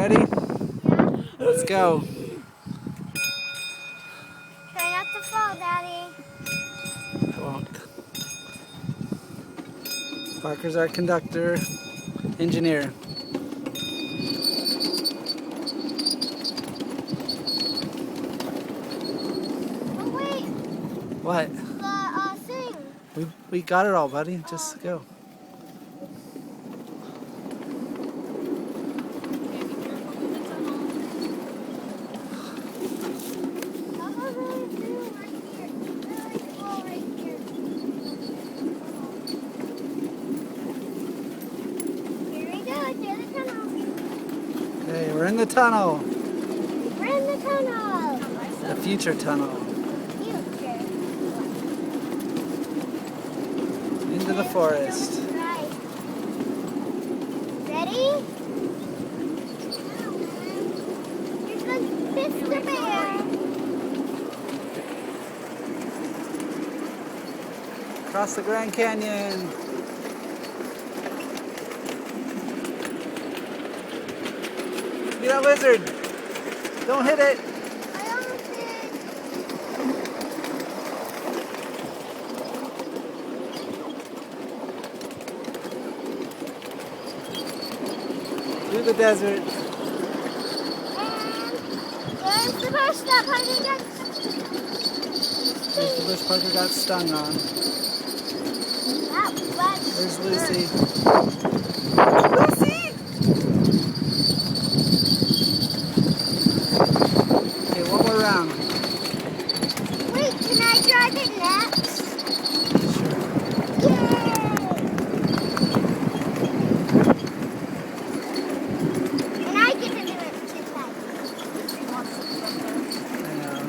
ready? Yeah. Let's go. Try not to fall, Daddy. I won't. Parker's our conductor, engineer. Oh, wait. What? The thing. We got it all, buddy. Just go. Okay, we're in the tunnel. We're in the tunnel. The future tunnel. Future. Into the forest. Right. Ready? Here goes Mr. Bear. Across the Grand Canyon. Look at that lizard. Don't hit it. I almost did. Through the desert. And there's the bush that Parker got. There's the bush Parker got stung on. That was There's Lucy. Lucy! Okay, one more round. Wait, can I drive it next? Sure. Yay! And I get to do it tonight. I know.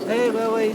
Hey, Lily.